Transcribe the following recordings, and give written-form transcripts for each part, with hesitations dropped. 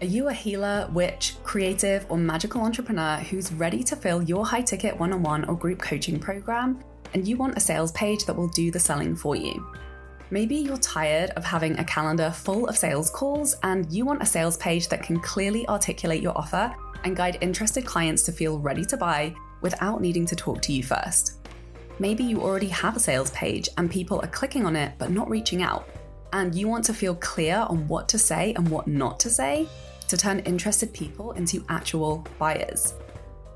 Are you a healer, witch, creative, or magical entrepreneur who's ready to fill your high-ticket one-on-one or group coaching program, and you want a sales page that will do the selling for you? Maybe you're tired of having a calendar full of sales calls and you want a sales page that can clearly articulate your offer and guide interested clients to feel ready to buy without needing to talk to you first. Maybe you already have a sales page and people are clicking on it but not reaching out, and you want to feel clear on what to say and what not to say to turn interested people into actual buyers.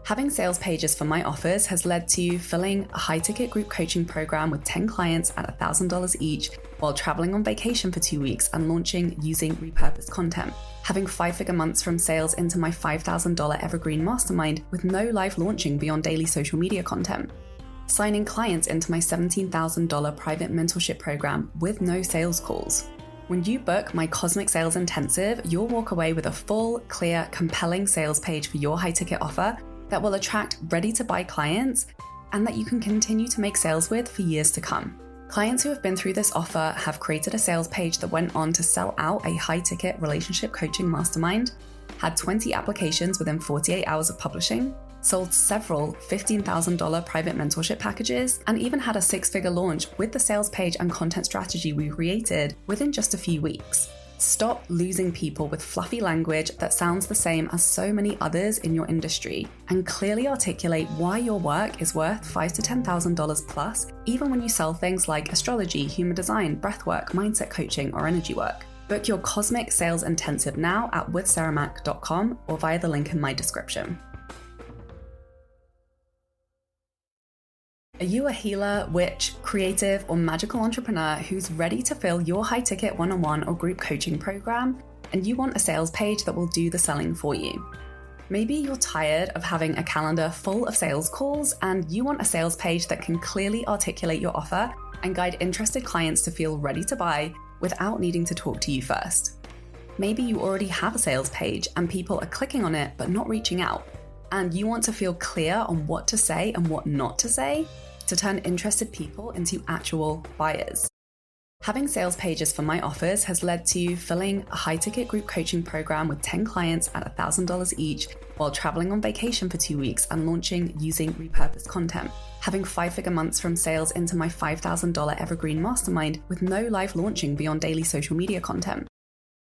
Having sales pages for my offers has led to filling a high-ticket group coaching program with 10 clients at $1,000 each while traveling on vacation for 2 weeks and launching using repurposed content. Having 5-figure months from sales into my $5,000 evergreen mastermind with no live launching beyond daily social media content. Signing clients into my $17,000 private mentorship program with no sales calls. When you book my Cosmic Sales Intensive, you'll walk away with a full, clear, compelling sales page for your high-ticket offer that will attract ready-to-buy clients and that you can continue to make sales with for years to come. Clients who have been through this offer have created a sales page that went on to sell out a high-ticket relationship coaching mastermind, had 20 applications within 48 hours of publishing, sold several $15,000 private mentorship packages, and even had a 6-figure launch with the sales page and content strategy we created within just a few weeks. Stop losing people with fluffy language that sounds the same as so many others in your industry, and clearly articulate why your work is worth $5,000 to $10,000 plus, even when you sell things like astrology, human design, breathwork, mindset coaching, or energy work. Book your Cosmic Sales Intensive now at withsarahmac.com or via the link in my description. Are you a healer, witch, creative, or magical entrepreneur who's ready to fill your high-ticket one-on-one or group coaching program, and you want a sales page that will do the selling for you? Maybe you're tired of having a calendar full of sales calls and you want a sales page that can clearly articulate your offer and guide interested clients to feel ready to buy without needing to talk to you first. Maybe you already have a sales page and people are clicking on it but not reaching out, and you want to feel clear on what to say and what not to say to turn interested people into actual buyers. Having sales pages for my offers has led to filling a high-ticket group coaching program with 10 clients at $1,000 each while traveling on vacation for 2 weeks and launching using repurposed content. Having 5-figure months from sales into my $5,000 evergreen mastermind with no live launching beyond daily social media content.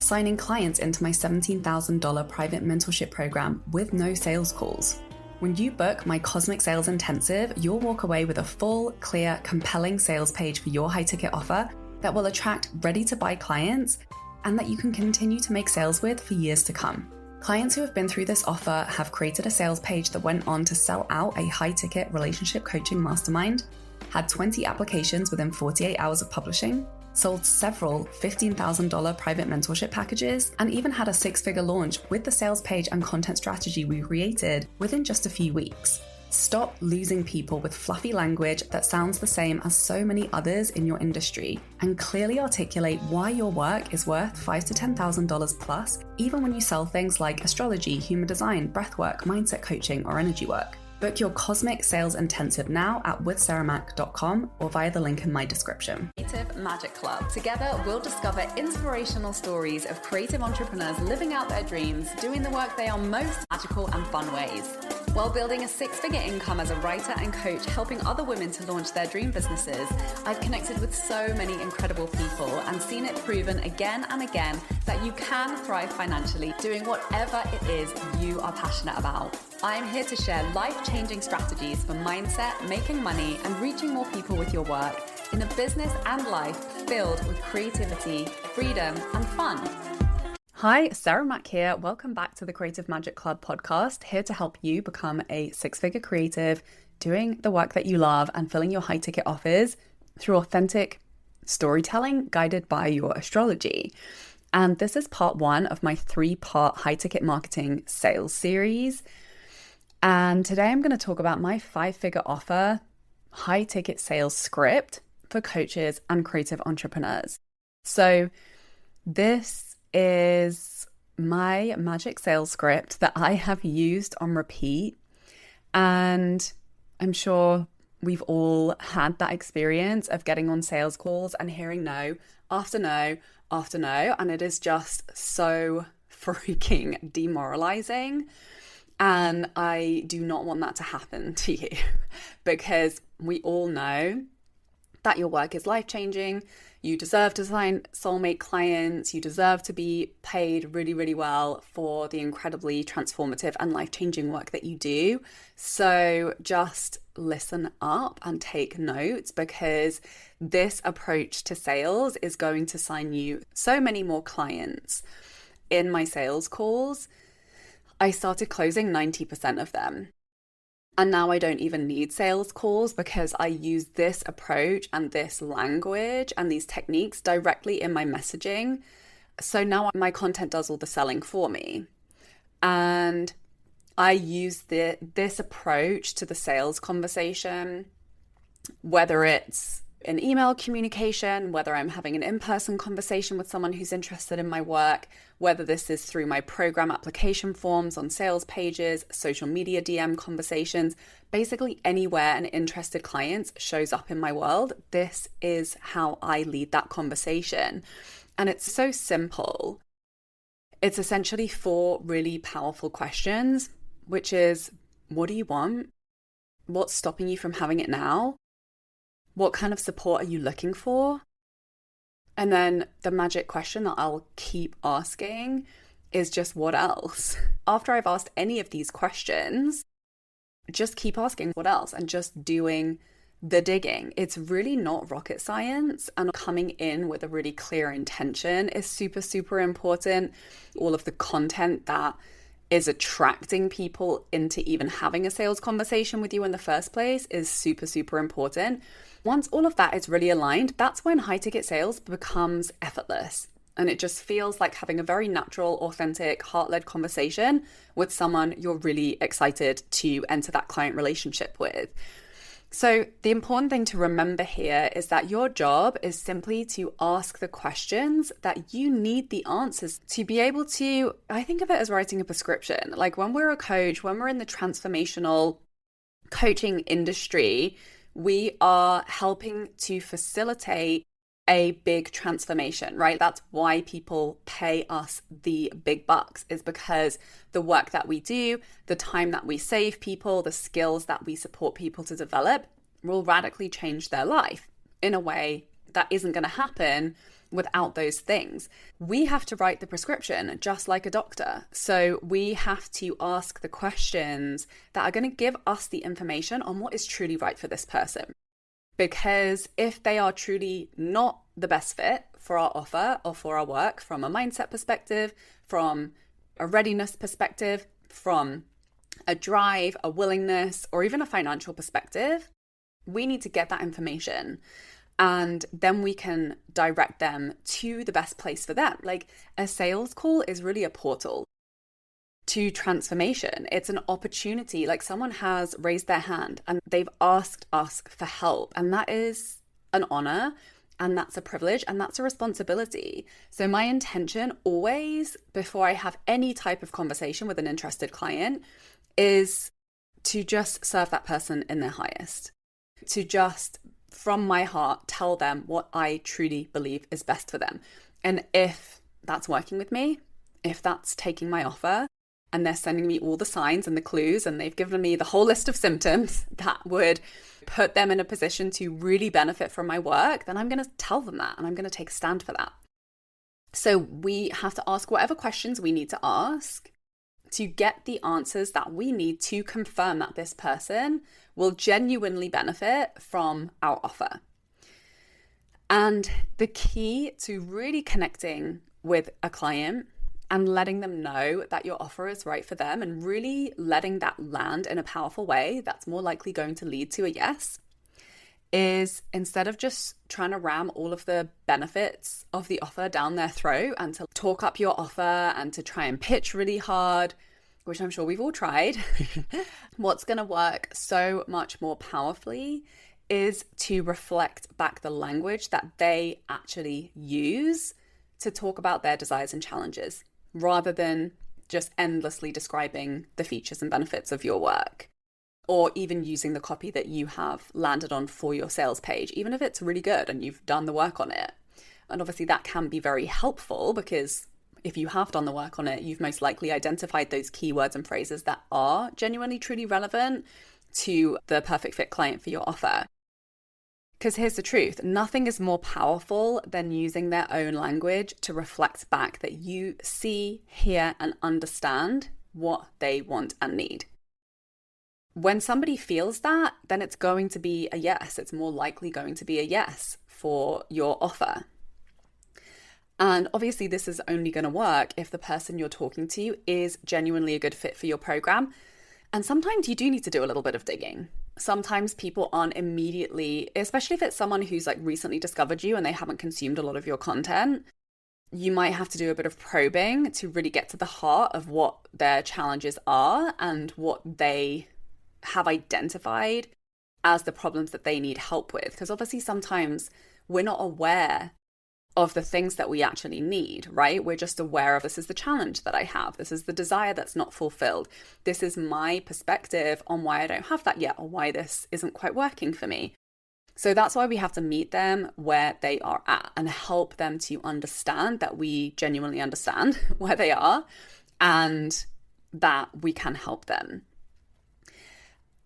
Signing clients into my $17,000 private mentorship program with no sales calls. When you book my Cosmic Sales Intensive, you'll walk away with a full, clear, compelling sales page for your high-ticket offer that will attract ready-to-buy clients and that you can continue to make sales with for years to come. Clients who have been through this offer have created a sales page that went on to sell out a high-ticket relationship coaching mastermind, had 20 applications within 48 hours of publishing, sold several $15,000 private mentorship packages, and even had a 6-figure launch with the sales page and content strategy we created within just a few weeks. Stop losing people with fluffy language that sounds the same as so many others in your industry, and clearly articulate why your work is worth $5,000 to $10,000 plus, even when you sell things like astrology, human design, breathwork, mindset coaching, or energy work. Book your Cosmic Sales Intensive now at withsarahmac.com or via the link in my description. Creative Magic Club. Together, we'll discover inspirational stories of creative entrepreneurs living out their dreams, doing the work they are most magical and fun ways. While building a 6-figure income as a writer and coach, helping other women to launch their dream businesses, I've connected with so many incredible people and seen it proven again and again that you can thrive financially doing whatever it is you are passionate about. I'm here to share life-changing strategies for mindset, making money, and reaching more people with your work in a business and life filled with creativity, freedom, and fun. Hi, Sarah Mac here. Welcome back to the Creative Magic Club podcast, here to help you become a 6-figure creative, doing the work that you love and filling your high-ticket offers through authentic storytelling guided by your astrology. And this is part 1 of my 3-part high-ticket marketing sales series. And today I'm going to talk about my 5-figure offer high-ticket sales script for coaches and creative entrepreneurs. So this is my magic sales script that I have used on repeat. And I'm sure we've all had that experience of getting on sales calls and hearing no after no after no. And it is just so freaking demoralizing. And I do not want that to happen to you because we all know that your work is life-changing. You deserve to sign soulmate clients. You deserve to be paid really, really well for the incredibly transformative and life-changing work that you do. So just listen up and take notes, because this approach to sales is going to sign you so many more clients. In my sales calls, I started closing 90% of them. And now I don't even need sales calls because I use this approach and this language and these techniques directly in my messaging. So now my content does all the selling for me. And I use this approach to the sales conversation, whether it's an email communication, whether I'm having an in-person conversation with someone who's interested in my work, whether this is through my program application forms on sales pages, social media DM conversations, basically anywhere an interested client shows up in my world, this is how I lead that conversation. And it's so simple. It's essentially 4 really powerful questions, which is, what do you want? What's stopping you from having it now? What kind of support are you looking for? And then the magic question that I'll keep asking is just, what else? After I've asked any of these questions, just keep asking what else and just doing the digging. It's really not rocket science, and coming in with a really clear intention is super, super important. All of the content that is attracting people into even having a sales conversation with you in the first place is super, super important. Once all of that is really aligned, that's when high ticket sales becomes effortless. And it just feels like having a very natural, authentic, heart-led conversation with someone you're really excited to enter that client relationship with. So the important thing to remember here is that your job is simply to ask the questions that you need the answers to be able to. I think of it as writing a prescription. Like when we're a coach, when we're in the transformational coaching industry, we are helping to facilitate a big transformation, right? That's why people pay us the big bucks, is because the work that we do, the time that we save people, the skills that we support people to develop will radically change their life in a way that isn't going to happen without those things. We have to write the prescription just like a doctor. So we have to ask the questions that are going to give us the information on what is truly right for this person. Because if they are truly not the best fit for our offer or for our work, from a mindset perspective, from a readiness perspective, from a drive, a willingness, or even a financial perspective, we need to get that information. And then we can direct them to the best place for them. Like a sales call is really a portal to transformation. It's an opportunity. Like someone has raised their hand and they've asked us for help. And that is an honor, and that's a privilege, and that's a responsibility. So my intention always, before I have any type of conversation with an interested client, is to just serve that person in their highest. To just, from my heart, tell them what I truly believe is best for them. And if that's working with me, if that's taking my offer, and they're sending me all the signs and the clues, and they've given me the whole list of symptoms that would put them in a position to really benefit from my work, then I'm going to tell them that, and I'm going to take a stand for that. So we have to ask whatever questions we need to ask to get the answers that we need to confirm that this person will genuinely benefit from our offer. And the key to really connecting with a client and letting them know that your offer is right for them, and really letting that land in a powerful way that's more likely going to lead to a yes, is instead of just trying to ram all of the benefits of the offer down their throat and to talk up your offer and to try and pitch really hard, which I'm sure we've all tried, what's going to work so much more powerfully is to reflect back the language that they actually use to talk about their desires and challenges, rather than just endlessly describing the features and benefits of your work, or even using the copy that you have landed on for your sales page, even if it's really good and you've done the work on it. And obviously that can be very helpful because if you have done the work on it, you've most likely identified those keywords and phrases that are genuinely, truly relevant to the perfect fit client for your offer. Because here's the truth, nothing is more powerful than using their own language to reflect back that you see, hear, and understand what they want and need. When somebody feels that, then it's going to be a yes. It's more likely going to be a yes for your offer. And obviously, this is only going to work if the person you're talking to is genuinely a good fit for your program. And sometimes you do need to do a little bit of digging. Sometimes people aren't immediately, especially if it's someone who's like recently discovered you and they haven't consumed a lot of your content, you might have to do a bit of probing to really get to the heart of what their challenges are and what they have identified as the problems that they need help with. Because obviously sometimes we're not aware of the things that we actually need, right? We're just aware of, this is the challenge that I have. This is the desire that's not fulfilled. This is my perspective on why I don't have that yet, or why this isn't quite working for me. So that's why we have to meet them where they are at and help them to understand that we genuinely understand where they are and that we can help them.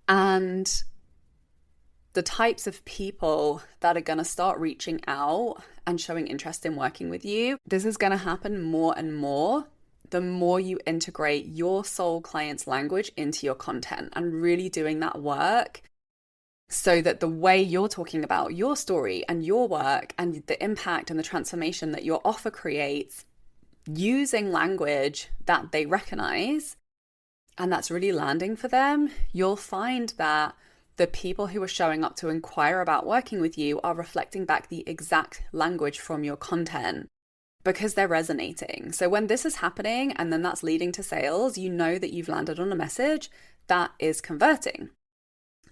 And the types of people that are going to start reaching out and showing interest in working with you, this is going to happen more and more the more you integrate your soul client's language into your content and really doing that work so that the way you're talking about your story and your work and the impact and the transformation that your offer creates using language that they recognize, and that's really landing for them, you'll find that the people who are showing up to inquire about working with you are reflecting back the exact language from your content because they're resonating. So when this is happening and then that's leading to sales, you know that you've landed on a message that is converting.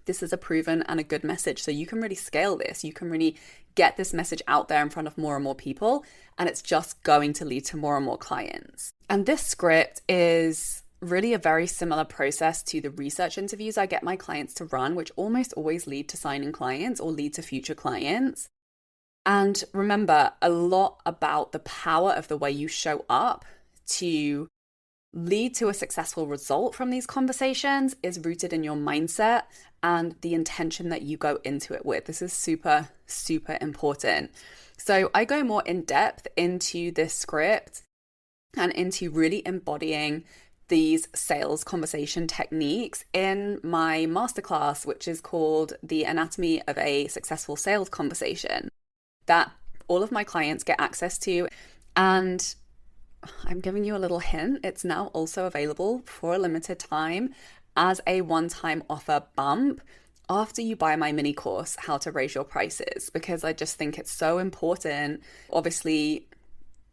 This is a proven and a good message. So you can really scale this. You can really get this message out there in front of more and more people, and it's just going to lead to more and more clients. And this script is really a very similar process to the research interviews I get my clients to run, which almost always lead to signing clients or lead to future clients. And remember, a lot about the power of the way you show up to lead to a successful result from these conversations is rooted in your mindset and the intention that you go into it with. This is super, super important. So I go more in depth into this script and into really embodying these sales conversation techniques in my masterclass, which is called The Anatomy of a Successful Sales Conversation, that all of my clients get access to. And I'm giving you a little hint. It's now also available for a limited time as a one-time offer bump after you buy my mini course, How to Raise Your Prices, because I just think it's so important. Obviously,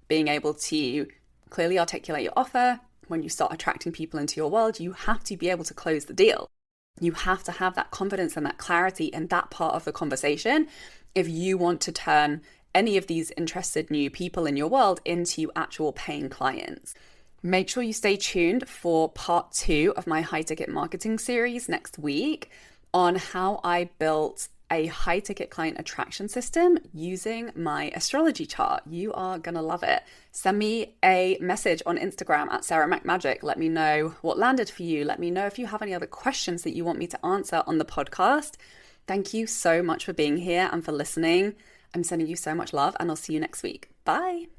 being able to clearly articulate your offer. When you start attracting people into your world, you have to be able to close the deal. You have to have that confidence and that clarity in that part of the conversation if you want to turn any of these interested new people in your world into actual paying clients. Make sure you stay tuned for part 2 of my high ticket marketing series next week on how I built a high ticket client attraction system using my astrology chart. You are going to love it. Send me a message on Instagram at SarahMacMagic. Let me know what landed for you. Let me know if you have any other questions that you want me to answer on the podcast. Thank you so much for being here and for listening. I'm sending you so much love, and I'll see you next week. Bye.